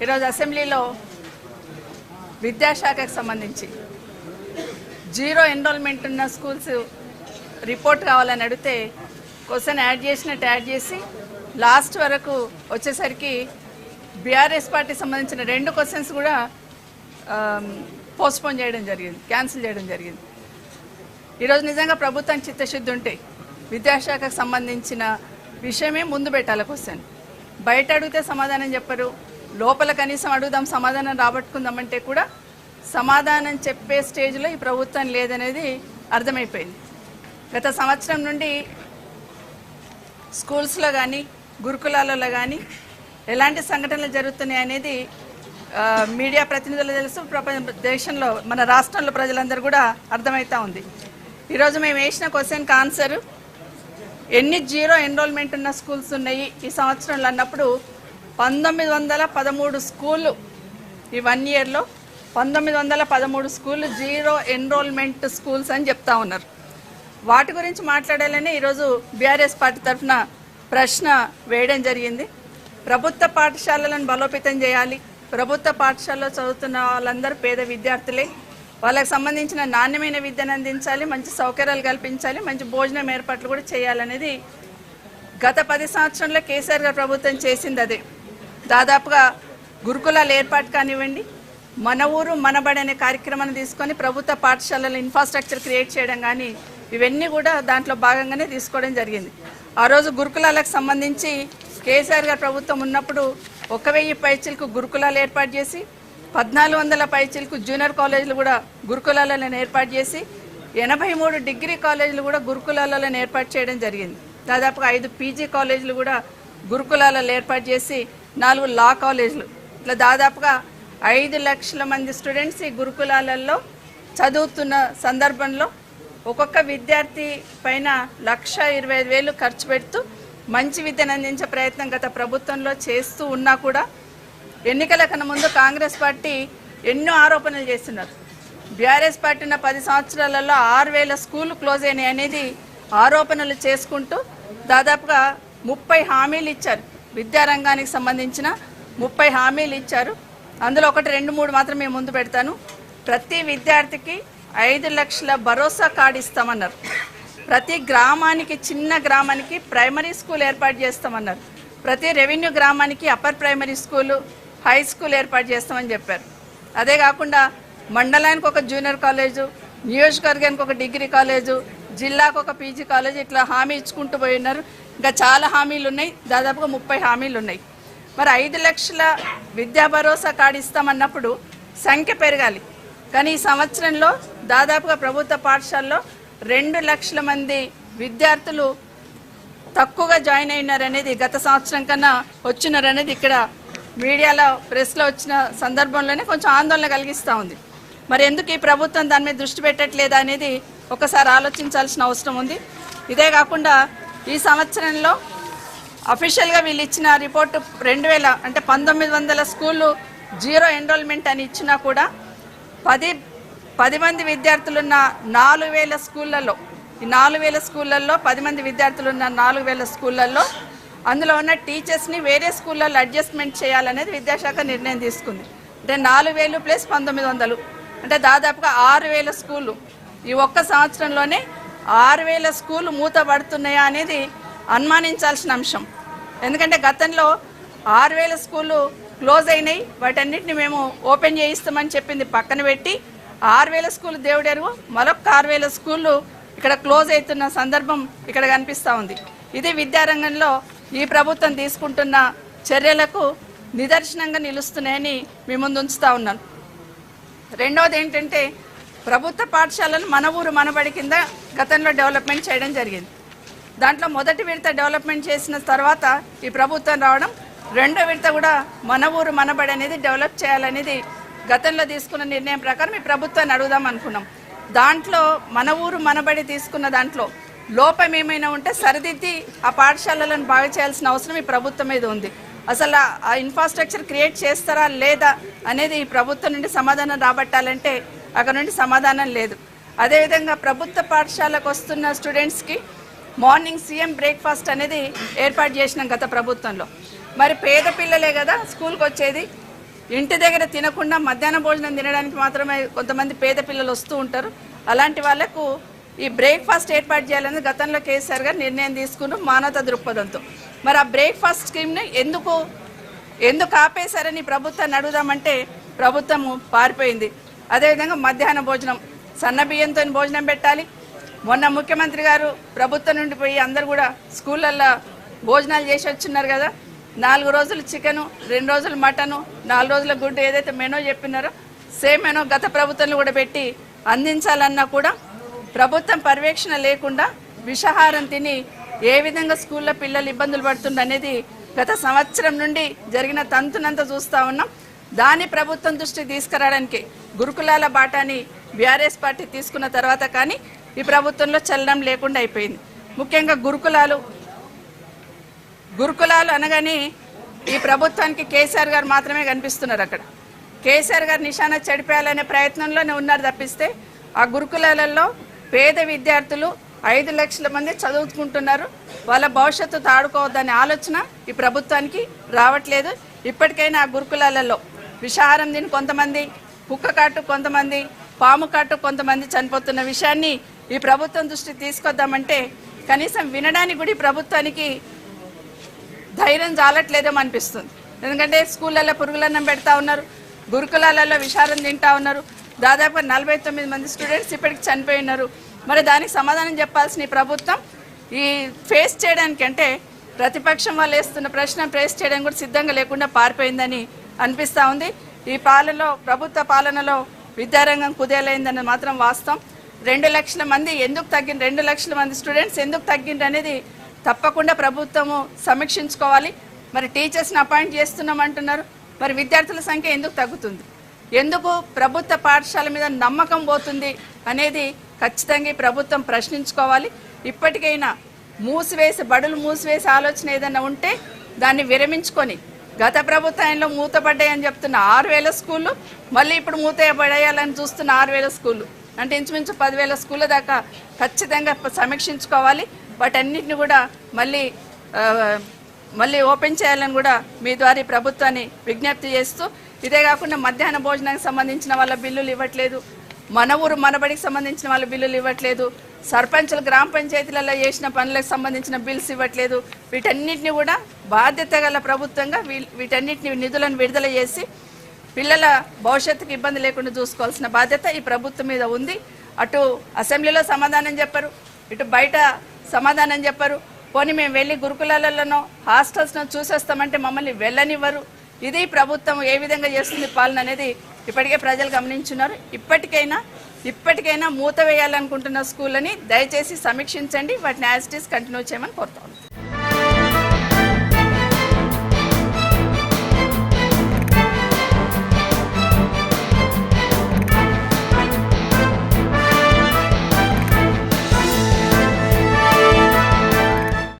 ఈరోజు అసెంబ్లీలో విద్యాశాఖకు సంబంధించి జీరో ఎన్రోల్మెంట్ ఉన్న స్కూల్స్ రిపోర్ట్ కావాలని అడిగితే క్వశ్చన్ యాడ్ చేసినట్టు యాడ్ చేసి లాస్ట్ వరకు వచ్చేసరికి బీఆర్ఎస్ పార్టీ సంబంధించిన 2 క్వశ్చన్స్ కూడా పోస్ట్పోన్ చేయడం జరిగింది, క్యాన్సిల్ చేయడం జరిగింది. ఈరోజు నిజంగా ప్రభుత్వం చిత్తశుద్ధి ఉంటే విద్యాశాఖకు సంబంధించిన విషయమే ముందు పెట్టాలి. క్వశ్చన్ బయట అడిగితే సమాధానం చెప్పరు, లోపల కనీసం అడుగుదాం సమాధానం రాబట్టుకుందామంటే కూడా సమాధానం చెప్పే స్టేజ్లో ఈ ప్రభుత్వం లేదనేది అర్థమైపోయింది. గత సంవత్సరం నుండి స్కూల్స్లో కానీ గురుకులాలలో కానీ ఎలాంటి సంఘటనలు జరుగుతున్నాయి అనేది మీడియా ప్రతినిధులు తెలుసు, దేశంలో మన రాష్ట్రంలో ప్రజలందరూ కూడా అర్థమవుతూ ఉంది. ఈరోజు మేము వేసిన క్వశ్చన్కి ఆన్సర్ ఎన్ని జీరో ఎన్రోల్మెంట్ ఉన్న స్కూల్స్ ఉన్నాయి ఈ సంవత్సరంలో అన్నప్పుడు 1913 స్కూళ్ళు, ఈ 1 ఇయర్లో 1913 స్కూళ్ళు జీరో ఎన్రోల్మెంట్ స్కూల్స్ అని చెప్తా ఉన్నారు. వాటి గురించి మాట్లాడాలని ఈరోజు బీఆర్ఎస్ పార్టీ తరఫున ప్రశ్న వేయడం జరిగింది. ప్రభుత్వ పాఠశాలలను బలోపేతం చేయాలి, ప్రభుత్వ పాఠశాలలో చదువుతున్న వాళ్ళందరూ పేద విద్యార్థులే, వాళ్ళకి సంబంధించిన నాణ్యమైన విద్యను అందించాలి, మంచి సౌకర్యాలు కల్పించాలి, మంచి భోజనం ఏర్పాట్లు కూడా చేయాలనేది గత 10 సంవత్సరంలో కేసీఆర్ గారు ప్రభుత్వం చేసింది. అదే దాదాపుగా గురుకులాల ఏర్పాటు కానివ్వండి, మన ఊరు మనబడి అనే కార్యక్రమాన్ని తీసుకొని ప్రభుత్వ పాఠశాలల ఇన్ఫ్రాస్ట్రక్చర్ క్రియేట్ చేయడం కానీ ఇవన్నీ కూడా దాంట్లో భాగంగానే తీసుకోవడం జరిగింది. ఆ రోజు గురుకులాలకు సంబంధించి కేసీఆర్ గారు ప్రభుత్వం ఉన్నప్పుడు 1000 పైచీలకు గురుకులాలు ఏర్పాటు చేసి 1400 పైచీలకు జూనియర్ కాలేజీలు కూడా గురుకులాలను ఏర్పాటు చేసి 83 డిగ్రీ కాలేజీలు కూడా గురుకులాలను ఏర్పాటు చేయడం జరిగింది. దాదాపుగా 5 పీజీ కాలేజీలు కూడా గురుకులాలలో ఏర్పాటు చేసి 4 లా కాలేజీలు, ఇట్లా దాదాపుగా 5 లక్షల మంది స్టూడెంట్స్ ఈ గురుకులాలలో చదువుతున్న సందర్భంలో ఒక్కొక్క విద్యార్థి పైన 1,25,000 ఖర్చు పెడుతూ మంచి విద్యను అందించే ప్రయత్నం గత ప్రభుత్వంలో చేస్తూ ఉన్నా కూడా ఎన్నికల కన్నా ముందు కాంగ్రెస్ పార్టీ ఎన్నో ఆరోపణలు చేస్తున్నారు. బీఆర్ఎస్ పార్టీ ఉన్న 10 సంవత్సరాలలో 6,000 స్కూళ్ళు క్లోజ్ అయినాయి అనేది ఆరోపణలు చేసుకుంటూ దాదాపుగా 30 హామీలు ఇచ్చారు. విద్యారంగానికి సంబంధించిన 30 హామీలు ఇచ్చారు. అందులో 1, 2, 3 మాత్రం మేము ముందు పెడతాను. ప్రతి విద్యార్థికి 5 లక్షల భరోసా కార్డు ఇస్తామన్నారు. ప్రతి గ్రామానికి, చిన్న గ్రామానికి ప్రైమరీ స్కూల్ ఏర్పాటు చేస్తామన్నారు. ప్రతి రెవెన్యూ గ్రామానికి upper primary school, high school ఏర్పాటు చేస్తామని చెప్పారు. అదే కాకుండా మండలానికి ఒక జూనియర్ కాలేజు, నియోజకవర్గానికి ఒక డిగ్రీ కాలేజు, జిల్లాకు ఒక పీజీ కాలేజు, ఇట్లా హామీ ఇచ్చుకుంటూ పోయి ఉన్నారు. ఇంకా చాలా హామీలు ఉన్నాయి, దాదాపుగా 30 హామీలు ఉన్నాయి. మరి 5 లక్షల విద్యా భరోసా కార్డు ఇస్తామన్నప్పుడు సంఖ్య పెరగాలి. కానీ ఈ సంవత్సరంలో దాదాపుగా ప్రభుత్వ పాఠశాలలో 2 లక్షల మంది విద్యార్థులు తక్కువగా జాయిన్ అయినారనేది, గత సంవత్సరం కన్నా వచ్చినారనేది ఇక్కడ మీడియాలో ప్రెస్లో వచ్చిన సందర్భంలోనే కొంచెం ఆందోళన కలిగిస్తూ ఉంది. మరి ఎందుకు ఈ ప్రభుత్వం దాని మీద దృష్టి పెట్టట్లేదా అనేది ఒకసారి ఆలోచించాల్సిన అవసరం ఉంది. ఇదే కాకుండా ఈ సంవత్సరంలో అఫీషియల్గా వీళ్ళు ఇచ్చిన రిపోర్టు 2000 అంటే 1900 స్కూళ్ళు జీరో ఎన్రోల్మెంట్ అని ఇచ్చినా కూడా 10 మంది విద్యార్థులున్న 4000 స్కూళ్ళల్లో, ఈ 4000 స్కూళ్ళల్లో 10 మంది విద్యార్థులున్న 4000 స్కూళ్ళల్లో అందులో ఉన్న టీచర్స్ని వేరే స్కూళ్ళల్లో అడ్జస్ట్మెంట్ చేయాలనేది విద్యాశాఖ నిర్ణయం తీసుకుంది. అంటే 4000 ప్లస్ 1900 అంటే దాదాపుగా 6000 స్కూళ్ళు. ఈ ఒక్క సంవత్సరంలోనే 6000 స్కూళ్ళు మూతపడుతున్నాయా అనేది అనుమానించాల్సిన అంశం. ఎందుకంటే గతంలో 6000 స్కూళ్ళు క్లోజ్ అయినాయి, వాటన్నిటిని మేము ఓపెన్ చేయిస్తామని చెప్పింది పక్కన పెట్టి 6000 స్కూళ్ళు దేవుడెరుగు, మరొక 6000 స్కూళ్ళు ఇక్కడ క్లోజ్ అవుతున్న సందర్భం ఇక్కడ కనిపిస్తూ ఉంది. ఇది విద్యారంగంలో ఈ ప్రభుత్వం తీసుకుంటున్న చర్యలకు నిదర్శనంగా నిలుస్తున్నాయని మీ ముందు ఉంచుతూ ఉన్నాను. రెండవది ఏంటంటే ప్రభుత్వ పాఠశాలను మన ఊరు మనబడి కింద గతంలో డెవలప్మెంట్ చేయడం జరిగింది. దాంట్లో మొదటి విడత డెవలప్మెంట్ చేసిన తర్వాత ఈ ప్రభుత్వం రావడం, రెండో విడత కూడా మన ఊరు మనబడి అనేది డెవలప్ చేయాలనేది గతంలో తీసుకున్న నిర్ణయం ప్రకారం ఈ ప్రభుత్వాన్ని అడుగుదాం అనుకున్నాం. దాంట్లో మన ఊరు మనబడి తీసుకున్న దాంట్లో లోపం ఏమైనా ఉంటే సరిదిద్ది ఆ పాఠశాలలను బాగా చేయాల్సిన అవసరం ఈ ప్రభుత్వం మీద ఉంది. అసలు ఆ ఇన్ఫ్రాస్ట్రక్చర్ క్రియేట్ చేస్తారా లేదా అనేది ఈ ప్రభుత్వం నుండి సమాధానం రాబట్టాలంటే అక్కడ నుండి సమాధానం లేదు. అదేవిధంగా ప్రభుత్వ పాఠశాలకు వస్తున్న స్టూడెంట్స్కి మార్నింగ్ సీఎం బ్రేక్ఫాస్ట్ అనేది ఏర్పాటు చేసినాం గత ప్రభుత్వంలో. మరి పేద పిల్లలే కదా స్కూల్కి వచ్చేది, ఇంటి దగ్గర తినకుండా మధ్యాహ్న భోజనం తినడానికి మాత్రమే కొంతమంది పేద పిల్లలు వస్తూ ఉంటారు. అలాంటి వాళ్ళకు ఈ బ్రేక్ఫాస్ట్ ఏర్పాటు చేయాలని గతంలో కేసీఆర్ గారు నిర్ణయం తీసుకున్నారు మానవతా దృక్పథంతో. మరి ఆ బ్రేక్ఫాస్ట్ స్కీమ్ని ఎందుకు ఆపేశారని ప్రభుత్వాన్ని అడుగుదామంటే ప్రభుత్వము పారిపోయింది. అదేవిధంగా మధ్యాహ్న భోజనం సన్న బియ్యంతో భోజనం పెట్టాలి. మొన్న ముఖ్యమంత్రి గారు ప్రభుత్వం నుండి పోయి అందరు కూడా స్కూళ్ళల్లో భోజనాలు చేసి వచ్చిన్నారు కదా. 4 రోజులు చికెను, 2 రోజులు మటను, 4 రోజుల గుడ్డు ఏదైతే మెనూ చెప్పినారో సేమ్ మెనూ గత ప్రభుత్వంలో కూడా పెట్టి అందించాలన్నా కూడా ప్రభుత్వం పర్యవేక్షణ లేకుండా విషాహారం తిని ఏ విధంగా స్కూల్లో పిల్లలు ఇబ్బందులు పడుతుంది అనేది గత సంవత్సరం నుండి జరిగిన తంతునంతా చూస్తూ ఉన్నాం. దాని ప్రభుత్వం దృష్టికి తీసుకురావడానికి గురుకులాల బాటాని బీఆర్ఎస్ పార్టీ తీసుకున్న తర్వాత కానీ ఈ ప్రభుత్వంలో చలనం లేకుండా అయిపోయింది. ముఖ్యంగా గురుకులాలు అనగానే ఈ ప్రభుత్వానికి కేసీఆర్ గారు మాత్రమే కనిపిస్తున్నారు. అక్కడ కేసీఆర్ గారు నిశానా చెడిపేయాలనే ప్రయత్నంలోనే ఉన్నారు తప్పిస్తే ఆ గురుకులాలలో పేద విద్యార్థులు 5 లక్షల మంది చదువుకుంటున్నారు. వాళ్ళ భవిష్యత్తు ఆడుకోవద్దనే ఆలోచన ఈ ప్రభుత్వానికి రావట్లేదు. ఇప్పటికైనా ఆ గురుకులాలలో విషాహారం తిని కొంతమంది, కుక్క కాటు కొంతమంది, పాము కాటు కొంతమంది చనిపోతున్న విషయాన్ని ఈ ప్రభుత్వం దృష్టికి తీసుకొద్దామంటే కనీసం వినడానికి కూడా ఈ ప్రభుత్వానికి ధైర్యం చాలట్లేదేమో అనిపిస్తుంది. ఎందుకంటే స్కూళ్ళల్లో పురుగులన్నం పెడతా ఉన్నారు, గురుకులాలలో విషారం తింటా ఉన్నారు. దాదాపు 49 మంది స్టూడెంట్స్ ఇప్పటికి చనిపోయి ఉన్నారు. మరి దానికి సమాధానం చెప్పాల్సిన ఈ ప్రభుత్వం ఈ ఫేస్ చేయడానికి అంటే ప్రతిపక్షం వాళ్ళు వేస్తున్న ప్రశ్న ఫేస్ చేయడానికి కూడా సిద్ధంగా లేకుండా పారిపోయిందని అనిపిస్తూ ఉంది. ఈ ప్రభుత్వ పాలనలో విద్యారంగం కుదేలైందని మాత్రం వాస్తవం. 2 లక్షల మంది ఎందుకు తగ్గింది, 2 లక్షల మంది స్టూడెంట్స్ ఎందుకు తగ్గింది అనేది తప్పకుండా ప్రభుత్వము సమీక్షించుకోవాలి. మరి టీచర్స్ని అపాయింట్ చేస్తున్నామంటున్నారు, మరి విద్యార్థుల సంఖ్య ఎందుకు తగ్గుతుంది, ఎందుకు ప్రభుత్వ పాఠశాల మీద నమ్మకం పోతుంది అనేది ఖచ్చితంగా ప్రభుత్వం ప్రశ్నించుకోవాలి. ఇప్పటికైనా బడులు మూసివేసే ఆలోచన ఏదైనా ఉంటే దాన్ని విరమించుకొని గత ప్రభుత్వంలో మూతపడ్డాయని చెప్తున్న 6,000 స్కూళ్ళు మళ్ళీ ఇప్పుడు మూతపడేయాలని చూస్తున్న 6,000 స్కూళ్ళు అంటే ఇంచుమించు 10,000 స్కూళ్ళ దాకా ఖచ్చితంగా సమీక్షించుకోవాలి. వాటన్నిటిని కూడా మళ్ళీ ఓపెన్ చేయాలని కూడా మీ ద్వారా ప్రభుత్వాన్ని విజ్ఞప్తి చేస్తూ, ఇదే కాకుండా మధ్యాహ్న భోజనానికి సంబంధించిన వాళ్ళ బిల్లులు ఇవ్వట్లేదు, మన ఊరు మనబడికి సంబంధించిన వాళ్ళ బిల్లులు ఇవ్వట్లేదు, సర్పంచులు గ్రామ పంచాయతీలలో చేసిన పనులకు సంబంధించిన బిల్స్ ఇవ్వట్లేదు. వీటన్నిటిని కూడా బాధ్యత గల ప్రభుత్వంగా వీటన్నిటిని నిధులను విడుదల చేసి పిల్లల భవిష్యత్తుకు ఇబ్బంది లేకుండా చూసుకోవాల్సిన బాధ్యత ఈ ప్రభుత్వం మీద ఉంది. అటు అసెంబ్లీలో సమాధానం చెప్పరు, ఇటు బయట సమాధానం చెప్పరు. పోనీ మేము వెళ్ళి గురుకులాలలోనో హాస్టల్స్నో చూసేస్తామంటే మమ్మల్ని వెళ్ళనివ్వరు. ఇది ప్రభుత్వం ఏ విధంగా చేస్తుంది పాలన అనేది ఇప్పటికే ప్రజలు గమనించున్నారు. ఇప్పటికైనా మూత వేయాలనుకుంటున్న స్కూళ్ళని దయచేసి సమీక్షించండి, వాటిని యాజ్ ఇట్ ఈస్ కంటిన్యూ చేయమని కోరుతాను.